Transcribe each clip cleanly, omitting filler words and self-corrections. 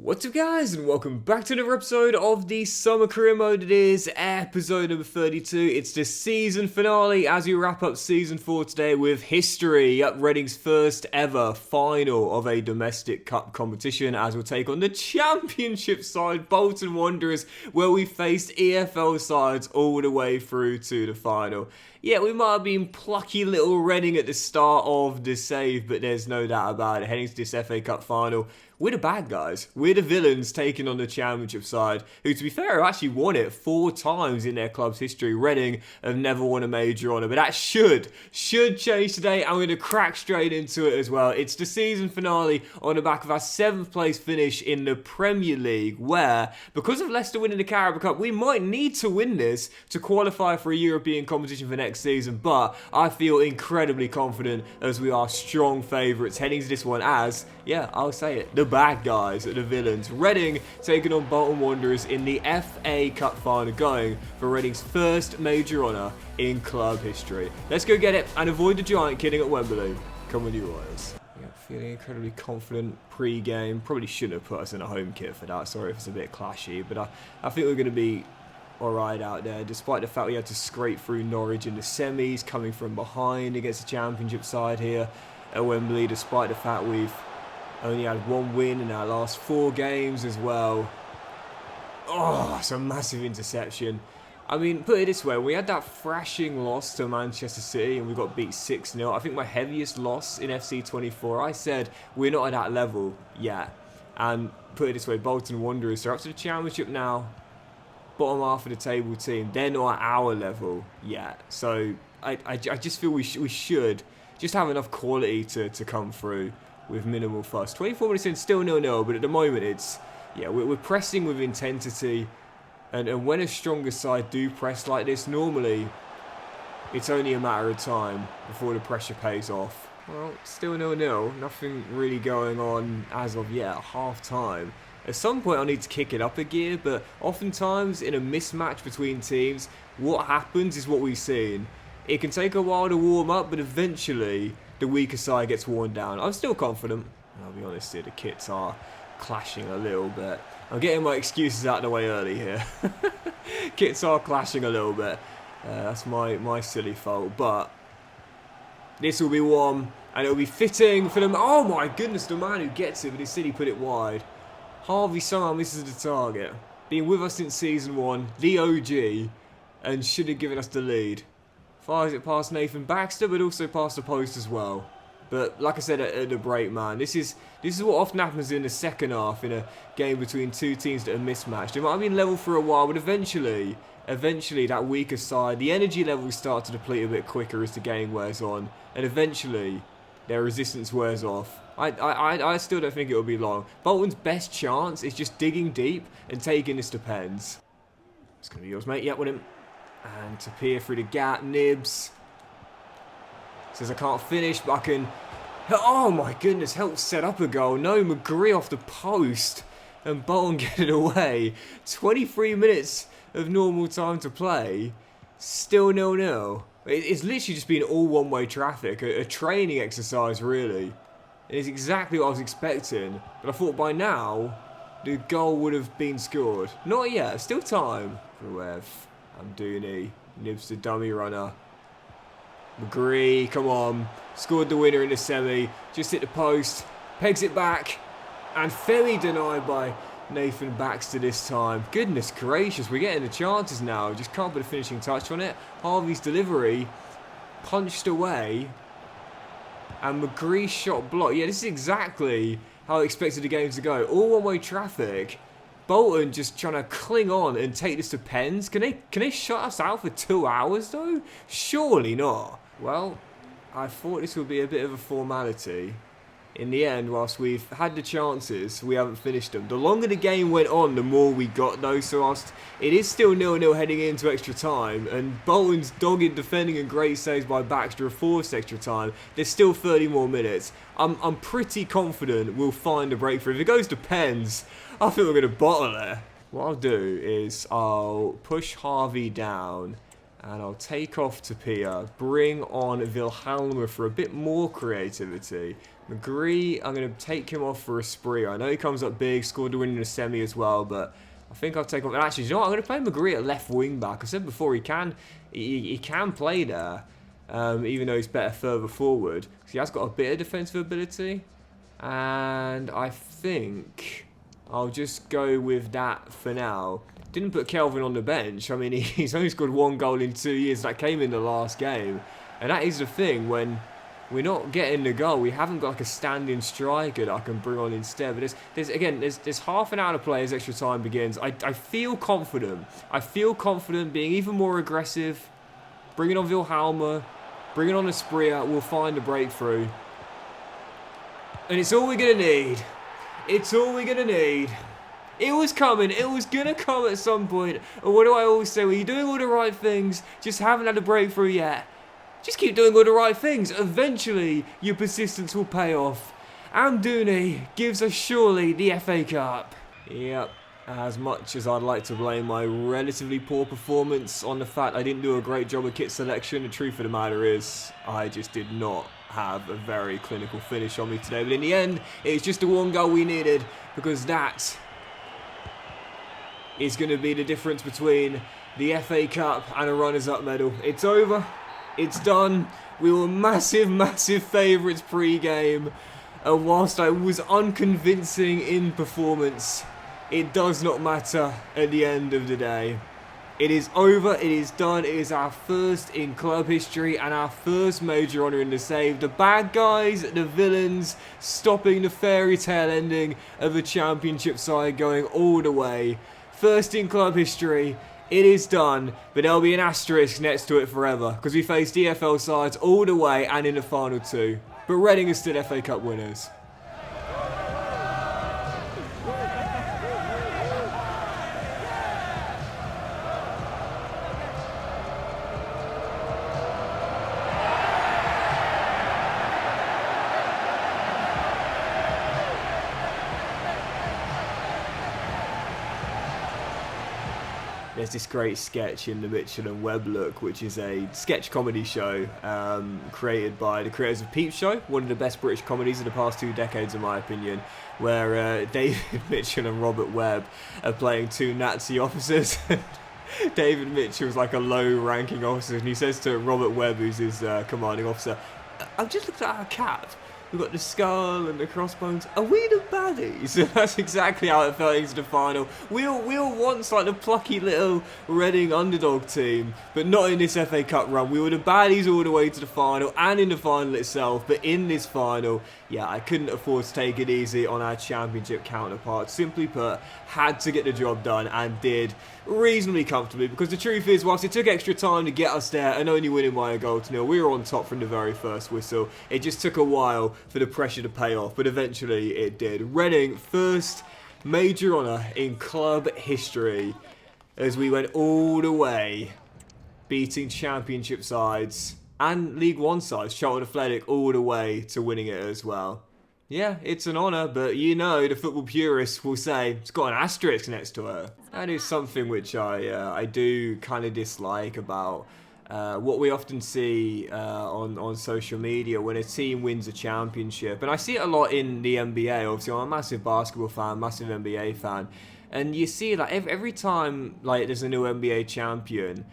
What's up guys, and welcome back to another episode of the Summer Career Mode. It is episode number 32. It's the season finale as we wrap up season 4 today with history. Reading's first ever final of a domestic cup competition as we'll take on the championship side, Bolton Wanderers, where we faced EFL sides all the way through to the final. Yeah, we might have been plucky little Reading at the start of the save, but there's no doubt about it. Heading to this FA Cup final, we're the bad guys. We're the villains taking on the championship side, who, to be fair, have actually won it 4 times in their club's history. Reading have never won a major honour, but that should change today. I'm going to crack straight into it as well. It's the season finale on the back of our 7th place finish in the Premier League, where, because of Leicester winning the Carabao Cup, we might need to win this to qualify for a European competition for next season, but I feel incredibly confident as we are strong favourites heading to this one as, yeah, I'll say it, the bad guys are the villains. Reading taking on Bolton Wanderers in the FA Cup final, going for Reading's first major honour in club history. Let's go get it and avoid the giant kidding at Wembley. Come on, you Royals. Yeah, feeling incredibly confident pre-game. Probably shouldn't have put us in a home kit for that. Sorry if it's a bit clashy, but I think we're going to be alright out there, despite the fact we had to scrape through Norwich in the semis, coming from behind against the championship side here at Wembley, despite the fact we've only had 1 win in our last 4 games as well. Oh, it's a massive interception. I mean, put it this way, we had that thrashing loss to Manchester City and we got beat 6-0. I think my heaviest loss in FC24, I said we're not at that level yet. And put it this way, Bolton Wanderers are up to the championship now. Bottom half of the table team, they're not at our level yet. So I just feel we should just have enough quality to come through with minimal fuss. 24 minutes in, still 0-0, but at the moment it's, yeah, we're pressing with intensity. And when a stronger side do press like this, normally it's only a matter of time before the pressure pays off. Well, still 0-0, nothing really going on as of yet, half time. At some point I need to kick it up a gear, but oftentimes in a mismatch between teams, what happens is what we've seen. It can take a while to warm up, but eventually the weaker side gets worn down. I'm still confident. I'll be honest here, the kits are clashing a little bit. I'm getting my excuses out of the way early here. Kits are clashing a little bit. That's my silly fault, but this will be one, and it'll be fitting for them. Oh my goodness, the man who gets it, but his City put it wide. Harvey somehow misses the target. Been with us since season 1, the OG, and should have given us the lead. Fires it past Nathan Baxter, but also past the post as well. But like I said at the break, man, this is what often happens in the second half in a game between 2 teams that are mismatched. It might have been level for a while, but eventually that weaker side, the energy levels start to deplete a bit quicker as the game wears on, and eventually their resistance wears off. I still don't think it'll be long. Bolton's best chance is just digging deep and taking this to pens. It's going to be yours, mate. Yep, with him. And to peer through the gap, Nibs says I can't finish, but I can. Oh my goodness, help set up a goal. No, McGree off the post, and Bolton get it away. 23 minutes of normal time to play, still 0-0. It's literally just been all one-way traffic, a training exercise really. It's exactly what I was expecting, but I thought by now the goal would have been scored. Not yet, still time. Ruev, Amdouni, Nibs the dummy runner. McGree, come on, scored the winner in the semi, just hit the post, pegs it back, and fairly denied by Nathan Baxter this time. Goodness gracious, we're getting the chances now, just can't put a finishing touch on it. Harvey's delivery, punched away, and McGree's shot blocked. Yeah, this is exactly how I expected the game to go. All one-way traffic. Bolton just trying to cling on and take this to pens. Can they shut us out for 2 hours though? Surely not. Well, I thought this would be a bit of a formality. In the end, whilst we've had the chances, we haven't finished them. The longer the game went on, the more we got though. So whilst it is still 0-0 heading into extra time, and Bolton's dogged defending and great saves by Baxter have forced extra time, there's still 30 more minutes. I'm pretty confident we'll find a breakthrough. If it goes to pens, I think we're going to bottle it. What I'll do is I'll push Harvey down and I'll take off Tapia, bring on Wilhelmer for a bit more creativity. McGree, I'm going to take him off for a spree. I know he comes up big, scored the win in the semi as well, but I think I'll take him. And actually, you know what? I'm going to play McGree at left wing back. I said before he can play there, even though he's better further forward. He has got a bit of defensive ability, and I think I'll just go with that for now. Didn't put Kelvin on the bench. I mean, he's only scored 1 goal in 2 years. That came in the last game, and that is the thing when we're not getting the goal. We haven't got like a standing striker that I can bring on instead. But there's half an hour to play as extra time begins. I feel confident. I feel confident being even more aggressive. Bringing on Wilhelmer. Bringing on Espria. We'll find a breakthrough. And it's all we're going to need. It's all we're going to need. It was coming. It was going to come at some point. And what do I always say? Well, you're doing all the right things. Just haven't had a breakthrough yet. Just keep doing all the right things. Eventually, your persistence will pay off. Amdouni gives us surely the FA Cup. Yep. As much as I'd like to blame my relatively poor performance on the fact I didn't do a great job of kit selection, the truth of the matter is I just did not have a very clinical finish on me today. But in the end, it's just the 1 goal we needed, because that is going to be the difference between the FA Cup and a runners-up medal. It's over. It's done. We were massive, massive favourites pre-game. And whilst I was unconvincing in performance, it does not matter at the end of the day. It is over. It is done. It is our first in club history and our first major honour in the save. The bad guys, the villains, stopping the fairy tale ending of a championship side going all the way. First in club history. It is done, but there'll be an asterisk next to it forever, because we faced EFL sides all the way and in the final 2. But Reading are still FA Cup winners. There's this great sketch in the Mitchell and Webb Look, which is a sketch comedy show created by the creators of Peep Show, one of the best British comedies of the past 2 decades in my opinion, where David Mitchell and Robert Webb are playing 2 Nazi officers. David Mitchell's like a low-ranking officer, and he says to Robert Webb, who's his commanding officer, "I've just looked at our cap. We've got the skull and the crossbones. Are we the baddies?" And that's exactly how it felt into the final. We were once like the plucky little Reading underdog team, but not in this FA Cup run. We were the baddies all the way to the final and in the final itself. But in this final, yeah, I couldn't afford to take it easy on our championship counterparts. Simply put, had to get the job done and did reasonably comfortably, because the truth is, whilst it took extra time to get us there and only winning by 1-0, we were on top from the very first whistle. It just took a while for the pressure to pay off, but eventually it did. Reading, first major honour in club history, as we went all the way, beating championship sides and League One sides, Charlton Athletic, all the way to winning it as well. Yeah, it's an honour, but you know, the football purists will say it's got an asterisk next to it. That is something which I do kind of dislike about what we often see on social media when a team wins a championship. And I see it a lot in the NBA. Obviously, I'm a massive basketball fan, massive NBA fan. And you see, like, every time like there's a new NBA champion,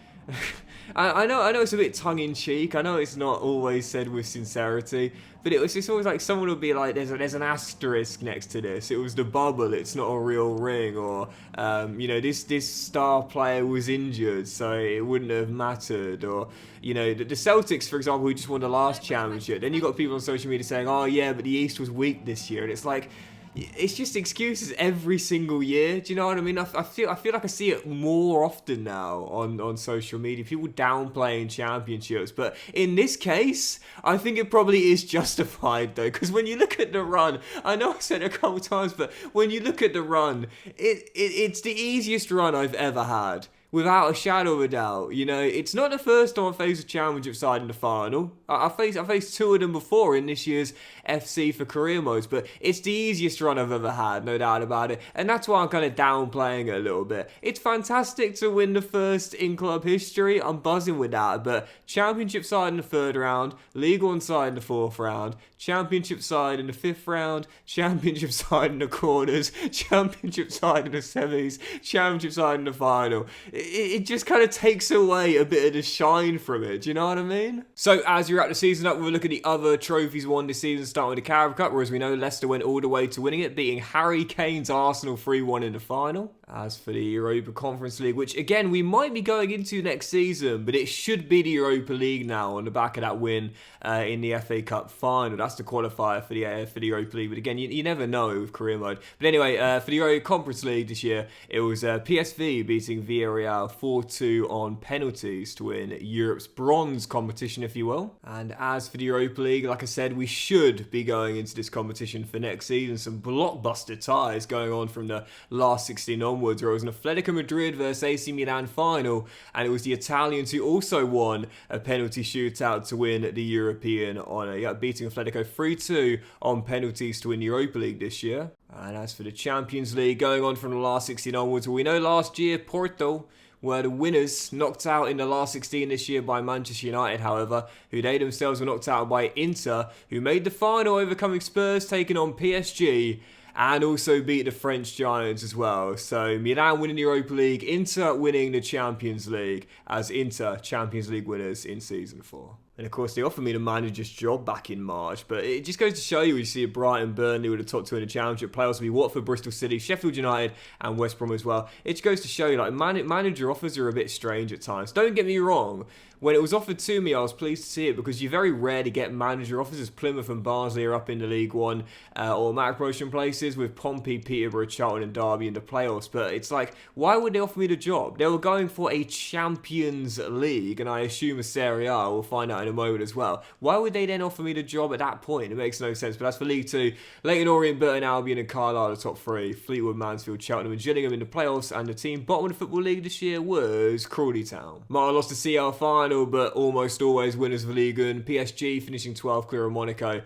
I know it's a bit tongue-in-cheek. I know it's not always said with sincerity, but it's always like someone will be like, there's an asterisk next to this. It was the bubble. It's not a real ring, or you know, this star player was injured, so it wouldn't have mattered. Or you know, the Celtics, for example, who just won the last championship. Then you got people on social media saying, "Oh yeah, but the East was weak this year," and it's like, it's just excuses every single year. Do you know what I mean? I feel like I see it more often now on social media. People downplaying championships. But in this case, I think it probably is justified, though. Because when you look at the run, I know I said it a couple times, but when you look at the run, it's the easiest run I've ever had. without a shadow of a doubt. You know, it's not the first time I faced a championship side in the final. I faced two of them before in this year's FC for career modes, but it's the easiest run I've ever had, no doubt about it. And that's why I'm kind of downplaying it a little bit. It's fantastic to win the first in club history. I'm buzzing with that, but championship side in the third round, League One side in the fourth round, championship side in the fifth round, championship side in the quarters, championship side in the semis, championship side in the final. It just kind of takes away a bit of the shine from it, do you know what I mean? So as you wrap the season up, we'll look at the other trophies won this season, starting with the Carabao Cup, where as we know, Leicester went all the way to winning it, beating Harry Kane's Arsenal 3-1 in the final. As for the Europa Conference League, which again, we might be going into next season, but it should be the Europa League now on the back of that win in the FA Cup final. That's the qualifier for the Europa League, but again, you never know with career mode. But anyway, for the Europa Conference League this year, it was PSV beating Villarreal 4-2 on penalties to win Europe's bronze competition, if you will. And as for the Europa League, like I said, we should be going into this competition for next season. Some blockbuster ties going on from the last 16 onwards, where it was an Atletico Madrid versus AC Milan final, and it was the Italians who also won a penalty shootout to win the European honour, beating Atletico 3-2 on penalties to win the Europa League this year. And as for the Champions League, going on from the last 16 onwards, well, we know last year Porto were the winners, knocked out in the last 16 this year by Manchester United, however, who they themselves were knocked out by Inter, who made the final, overcoming Spurs, taking on PSG, and also beat the French Giants as well. So Milan winning the Europa League, Inter winning the Champions League, as Inter Champions League winners in Season 4. And of course, they offered me the manager's job back in March, but it just goes to show you, you see Brighton, Burnley with the top two in the Championship, playoffs will be Watford, Bristol City, Sheffield United, and West Brom as well. It just goes to show you, like, manager offers are a bit strange at times. Don't get me wrong. When it was offered to me, I was pleased to see it, because you very rarely get manager offers, as Plymouth and Barnsley are up in the League One automatic promotion places, with Pompey, Peterborough, Charlton and Derby in the playoffs. But it's like, why would they offer me the job? They were going for a Champions League, and I assume a Serie A. We'll find out in a moment as well. Why would they then offer me the job at that point? It makes no sense. But as for League 2, Leyton Orient, Burton Albion and Carlisle are the top three. Fleetwood, Mansfield, Cheltenham and Gillingham in the playoffs, and the team bottom of the Football League this year was Crawley Town. Might have lost the CL final, but almost always winners of the Ligue 1. PSG finishing 12 clear of Monaco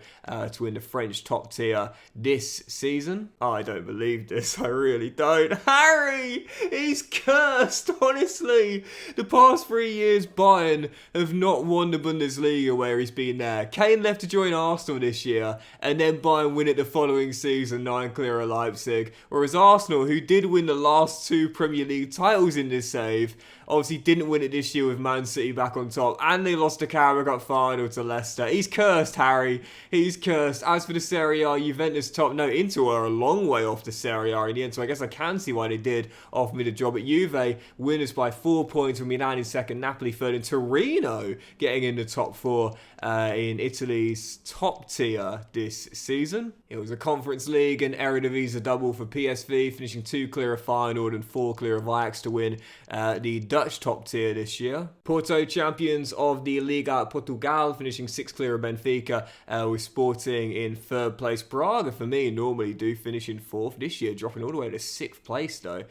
to win the French top tier this season. I don't believe this, I really don't. Harry! He's cursed, honestly. The past 3 years, Bayern have not won the Bundesliga where he's been there. Kane left to join Arsenal this year, and then Bayern win it the following season, 9 clear of Leipzig. Whereas Arsenal, who did win the last 2 Premier League titles in this save, obviously didn't win it this year with Man City back on top, and they lost the Carabao Cup final to Leicester. He's cursed, Harry. He's cursed. As for the Serie A, Juventus top. No, Inter are a long way off the Serie A in the end, so I guess I can see why they did offer me the job. At Juve, winners by 4 points, with Milan in second, Napoli third, and Torino getting in the top 4 in Italy's top tier this season. It was a Conference League and Eredivisie double for PSV, finishing 2 clear of Feyenoord and 4 clear of Ajax to win the Dutch top tier this year. Porto champions of the Liga Portugal, finishing 6 clear of Benfica, with Sporting in 3rd place. Braga, for me, normally do finish in 4th. This year, dropping all the way to 6th place, though,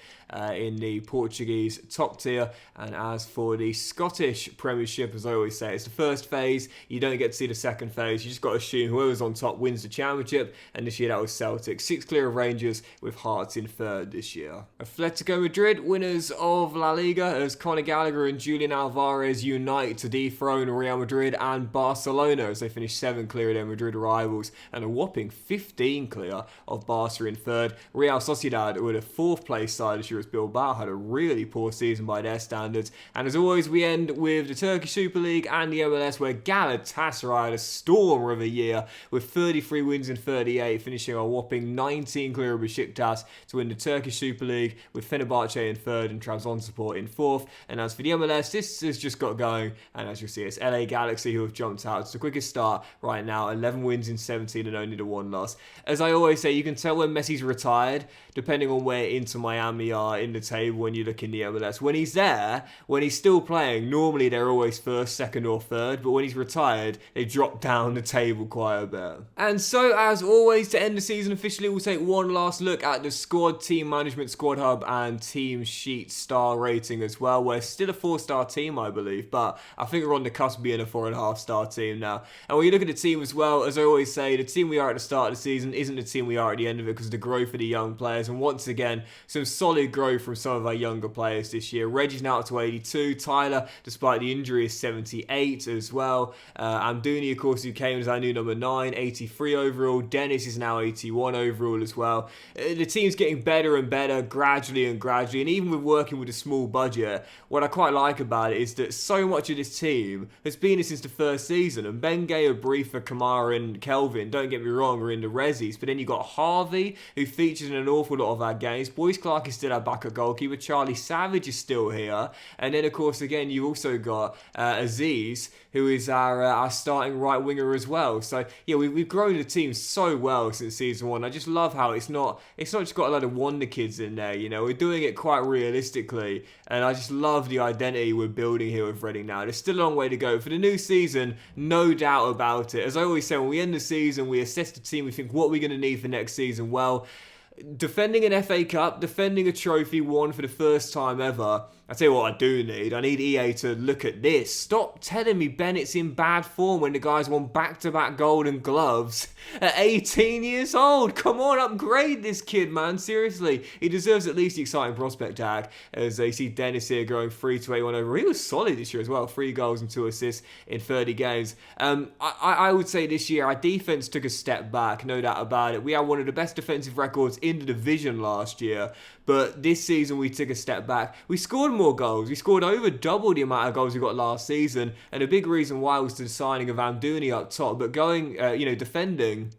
in the Portuguese top tier. And as for the Scottish Premiership, as I always say, it's the first phase. You don't get to see the second phase. You just got to assume whoever's on top wins the championship. And this year, that was Celtic. 6 clear of Rangers, with Hearts in 3rd this year. Atletico Madrid, winners of La Liga, as Conor Gallagher and Julian Alvarez unite to dethrone Real Madrid and Barcelona, as they finish 7 clear of their Madrid rivals, and a whopping 15 clear of Barca in 3rd. Real Sociedad were the 4th place side this year, as Bilbao had a really poor season by their standards. And as always, we end with the Turkish Super League and the MLS, where Galatasaray had a storm of a year with 33 wins and 38, finishing a whopping 19 clear of Besiktas to win the Turkish Super League, with Fenerbahce in 3rd and Trabzonspor in 4th. And as for the MLS, this has just got going, and as you'll see, it's LA Galaxy who have jumped out. It's the quickest start right now, 11 wins in 17 and only the 1 loss. As I always say, you can tell when Messi's retired, depending on where Inter Miami are in the table when you look in the MLS. When he's there, when he's still playing, normally they're always 1st, 2nd or 3rd, but when he's retired, they drop down the table quite a bit. And so, as always, to end the season officially, we'll take one last look at the squad, team management, squad hub, and team sheet star rating as well. well. We're still a 4-star team, I believe, but I think we're on the cusp of being a 4.5-star team now. And when you look at the team as well, as I always say, the team we are at the start of the season isn't the team we are at the end of it because of the growth of the young players. And once again, some solid growth from some of our younger players this year. Reggie's now up to 82. Tyler, despite the injury, is 78 as well. Amdouni, of course, who came as our new number 9, 83 overall. Dennis is now 81 overall as well. The team's getting better and better gradually and gradually. And even with working with a small budget, what I quite like about it is that so much of this team has been here since the first season. And Bengay, Abrifa, Kamara and Kelvin, don't get me wrong, are in the resis. But then you got Harvey, who features in an awful lot of our games. Boyce Clark is still our backup goalkeeper. Charlie Savage is still here. And then, of course, again, you also got Aziz, who is our starting right winger as well. So, yeah, we've grown the team so well since season 1. I just love how it's not just got a lot of wonder kids in there, you know. We're doing it quite realistically. And I just love the identity we're building here with Reading now. There's still a long way to go. For the new season, no doubt about it. As I always say, when we end the season, we assess the team, we think, what are we going to need for next season? Well, defending an FA Cup, defending a trophy won for the first time ever. I tell you what I do need. I need EA to look at this. Stop telling me Bennett's in bad form when the guy's won back-to-back Golden Gloves at 18 years old. Come on, upgrade this kid, man. Seriously. He deserves at least the exciting prospect tag. As they see Dennis here growing 3-81 over. He was solid this year as well. 3 goals and 2 assists in 30 games. I would say this year our defence took a step back, no doubt about it. We had one of the best defensive records in the division last year. But this season we took a step back. We scored more goals. We scored over double the amount of goals we got last season. And a big reason why was the signing of Amdouni up top. But going, defending,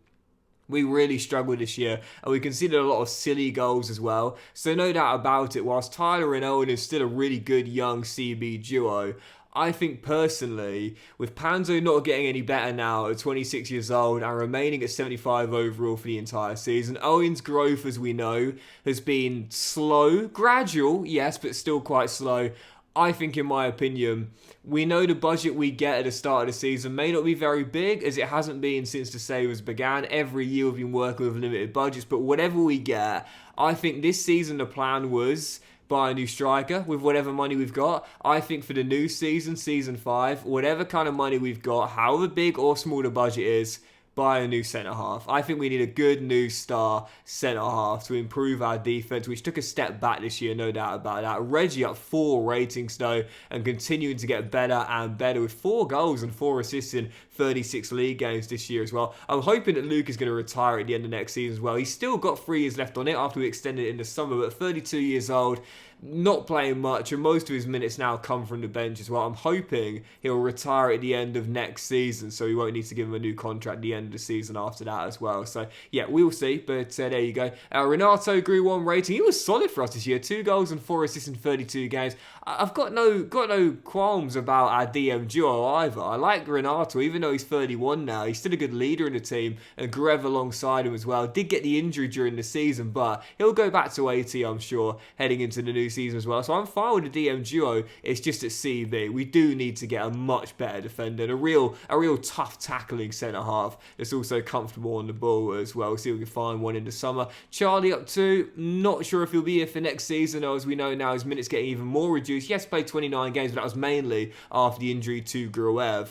we really struggled this year, and we conceded a lot of silly goals as well. So no doubt about it, whilst Tyler and Owen is still a really good young CB duo, I think personally, with Panzo not getting any better now at 26 years old and remaining at 75 overall for the entire season, Owen's growth, as we know, has been slow, gradual, yes, but still quite slow. I think, in my opinion, we know the budget we get at the start of the season may not be very big, as it hasn't been since the Savers began. Every year we've been working with limited budgets, but whatever we get, I think this season the plan was buy a new striker with whatever money we've got. I think for the new season, season 5, whatever kind of money we've got, however big or small the budget is, buy a new centre-half. I think we need a good new star centre-half to improve our defence, which took a step back this year, no doubt about that. Reggie up 4 ratings though, and continuing to get better and better with 4 goals and 4 assists in 36 league games this year as well. I'm hoping that Luke is going to retire at the end of next season as well. He's still got 3 years left on it after we extended it in the summer, but 32 years old, not playing much, and most of his minutes now come from the bench as well. I'm hoping he'll retire at the end of next season, so we won't need to give him a new contract at the end of the season after that as well. So yeah, we'll see, but there you go. Renato grew 1 rating. He was solid for us this year. 2 goals and 4 assists in 32 games. I've got no qualms about our DM duo either. I like Renato, even though he's 31 now. He's still a good leader in the team, and Grev alongside him as well. Did get the injury during the season, but he'll go back to 80, I'm sure, heading into the new season as well. So I'm fine with the DM duo. It's just at CB. We do need to get a much better defender and a real tough tackling centre half that's also comfortable on the ball as well. See if we can find one in the summer. Charlie up 2. Not sure if he'll be here for next season, or as we know now, his minutes getting even more reduced. Yes, played 29 games, but that was mainly after the injury to Gruev.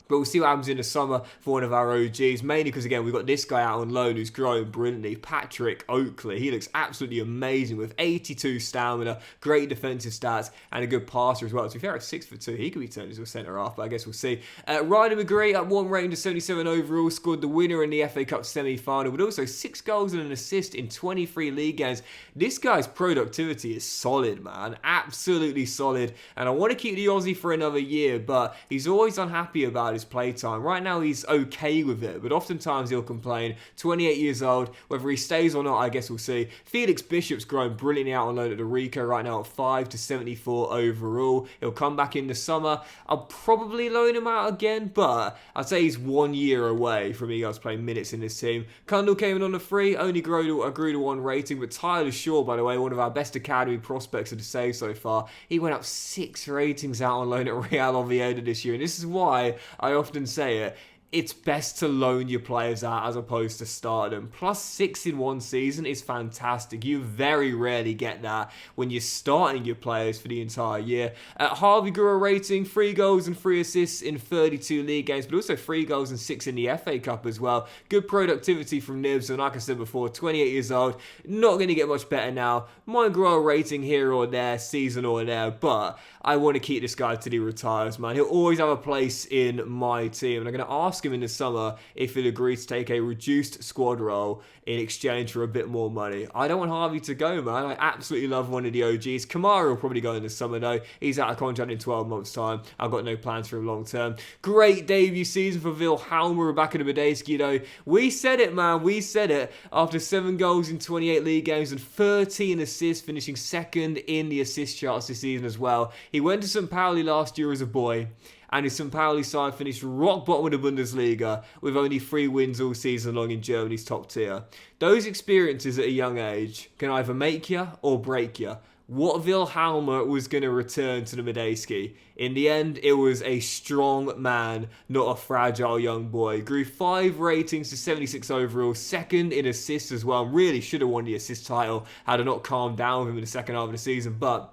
But we'll see what happens in the summer for one of our OGs, mainly because, again, we've got this guy out on loan who's growing brilliantly, Patrick Oakley. He looks absolutely amazing with 82 stamina, great defensive stats, and a good passer as well. So if you're at 6'2", he could be turned into a centre-half, but I guess we'll see. Ryder McGree up 1 rating to 77 overall, scored the winner in the FA Cup semi-final, but also 6 goals and an assist in 23 league games. This guy's productivity is solid, man. Absolutely solid. And I want to keep the Aussie for another year, but he's always unhappy about his playtime. Right now he's okay with it, but oftentimes he'll complain. 28 years old, whether he stays or not, I guess we'll see. Felix Bishop's growing brilliantly out on loan at the Rico right now at 5 to 74 overall. He'll come back in the summer. I'll probably loan him out again, but I'd say he's 1 year away from me guys playing minutes in this team. Kundal came in on a free, only grew to 1 rating, but Tyler Shaw, by the way, one of our best academy prospects of the save so far, he went up 6 ratings out on loan at Real Oviedo this year, and this is why I often say it. it's best to loan your players out as opposed to start them. +6 in one season is fantastic. You very rarely get that when you're starting your players for the entire year. Harvey grew a rating, 3 goals and 3 assists in 32 league games, but also 3 goals and 6 in the FA Cup as well. Good productivity from Nibs, and like I said before, 28 years old, not going to get much better now. Might grow a rating here or there, season or there, but I want to keep this guy till he retires, man. He'll always have a place in my team, and I'm going to ask him in the summer if he'll agree to take a reduced squad role in exchange for a bit more money. I don't want Harvey to go, man. I absolutely love one of the OGs. Kamara will probably go in the summer, though. He's out of contract in 12 months' time. I've got no plans for him long term. Great debut season for Wilhelmer back in the Baddies, though. We said it, man. We said it. After 7 goals in 28 league games and 13 assists, finishing second in the assist charts this season as well. He went to St. Pauli last year as a boy, and his St. Pauli side finished rock bottom of the Bundesliga with only 3 wins all season long in Germany's top tier. Those experiences at a young age can either make you or break you. What Wilhelmer was going to return to the Medeski. In the end, it was a strong man, not a fragile young boy. Grew 5 ratings to 76 overall, second in assists as well. Really should have won the assist title had I not calmed down with him in the second half of the season, but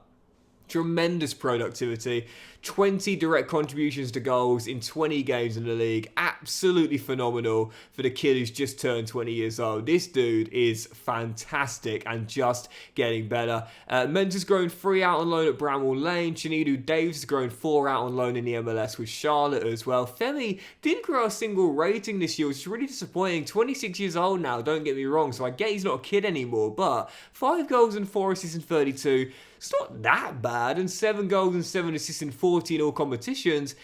tremendous productivity, 20 direct contributions to goals in 20 games in the league. Absolutely phenomenal for the kid who's just turned 20 years old. This dude is fantastic and just getting better. Mentor's grown 3 out on loan at Bramall Lane. Chinidu Davis has grown 4 out on loan in the MLS with Charlotte as well. Femi didn't grow a single rating this year, which is really disappointing. 26 years old now, don't get me wrong, so I get he's not a kid anymore, but 5 goals and 4 assists in 32. It's not that bad, and 7 goals and 7 assists in 14 all competitions.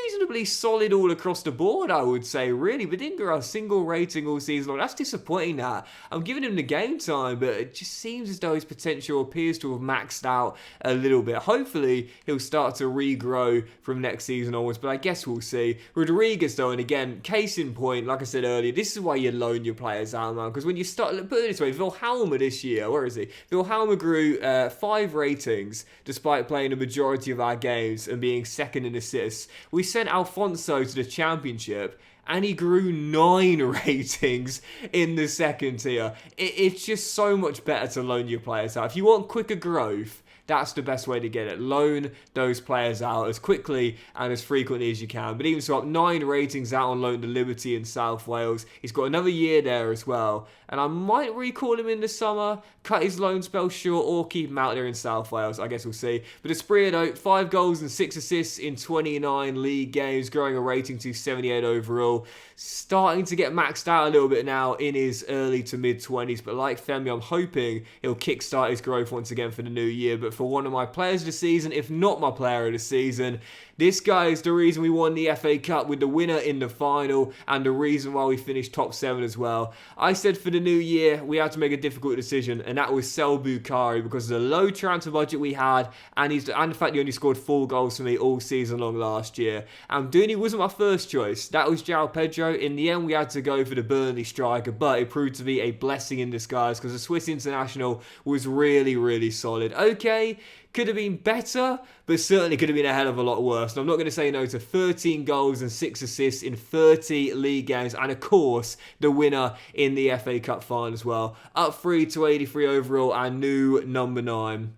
Reasonably solid all across the board, I would say, really, but didn't grow a single rating all season long. That's disappointing, that. I'm giving him the game time, but it just seems as though his potential appears to have maxed out a little bit. Hopefully, he'll start to regrow from next season onwards, but I guess we'll see. Rodriguez, though, and again, case in point, like I said earlier, this is why you loan your players out, man, because when you start, put it this way, Wilhelmer this year, where is he? Wilhelmer grew 5 ratings, despite playing the majority of our games and being second in assists. We sent Alfonso to the championship and he grew 9 ratings in the second tier. It's just so much better to loan your players out. If you want quicker growth, that's the best way to get it. Loan those players out as quickly and as frequently as you can. But even so, up 9 ratings out on loan to Liberty in South Wales. He's got another year there as well. And I might recall him in the summer, cut his loan spell short, or keep him out there in South Wales. I guess we'll see. But Esprieto, 5 goals and 6 assists in 29 league games, growing a rating to 78 overall. Starting to get maxed out a little bit now in his early to mid-20s. But like Femi, I'm hoping he'll kickstart his growth once again for the new year. But for one of my players of the season, if not my player of the season, this guy is the reason we won the FA Cup with the winner in the final and the reason why we finished top 7 as well. I said for the new year we had to make a difficult decision, and that was sell Bukhari because of the low transfer budget we had, and the fact he only scored 4 goals for me all season long last year. And Dooney wasn't my first choice. That was João Pedro. In the end we had to go for the Burnley striker, but it proved to be a blessing in disguise because the Swiss international was really, really solid. Okay, could have been better, but certainly could have been a hell of a lot worse. And I'm not going to say no to 13 goals and 6 assists in 30 league games. And of course, the winner in the FA Cup final as well. Up 3 to 83 overall and new number 9.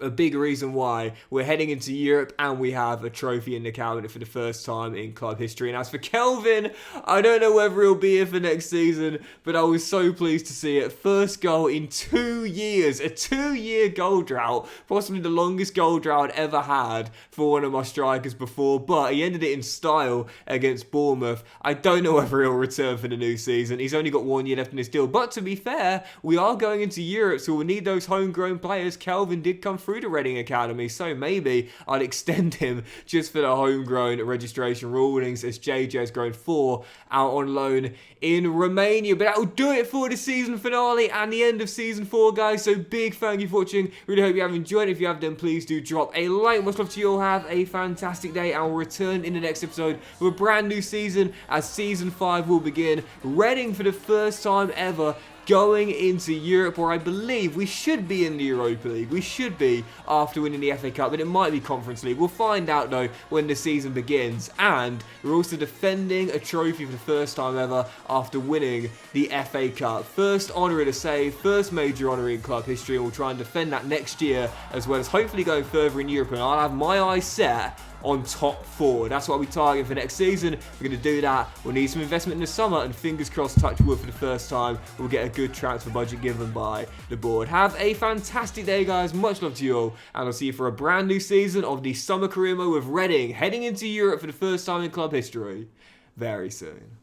A big reason why we're heading into Europe and we have a trophy in the cabinet for the first time in club history. And as for Kelvin, I don't know whether he'll be here for next season, but I was so pleased to see it. First goal in 2 years, a 2-year goal drought, possibly the longest goal drought I'd ever had for one of my strikers before, but he ended it in style against Bournemouth. I don't know whether he'll return for the new season. He's only got 1 year left in his deal, but to be fair, we are going into Europe, so we'll need those homegrown players. Kelvin did come through the Reading Academy, so maybe I'd extend him just for the homegrown registration rulings, as JJ has grown 4 out on loan in Romania. But that will do it for the season finale and the end of season 4, guys. So big thank you for watching. Really hope you have enjoyed. If you have, then please do drop a like. Much love to you all. Have a fantastic day. I will return in the next episode with a brand new season as season 5 will begin. Reading for the first time ever going into Europe, where I believe we should be in the Europa League. We should be after winning the FA Cup, and it might be Conference League. We'll find out though when the season begins. And we're also defending a trophy for the first time ever after winning the FA Cup. First honour to say, first major honour in club history, and we'll try and defend that next year, as well as hopefully going further in Europe. And I'll have my eyes set on top 4. That's what we're targeting for next season. We're going to do that. We'll need some investment in the summer, and fingers crossed, touch wood, for the first time, we'll get a good transfer budget given by the board. Have a fantastic day, guys. Much love to you all, and I'll see you for a brand new season of the Summer Career Mode with Reading, heading into Europe for the first time in club history very soon.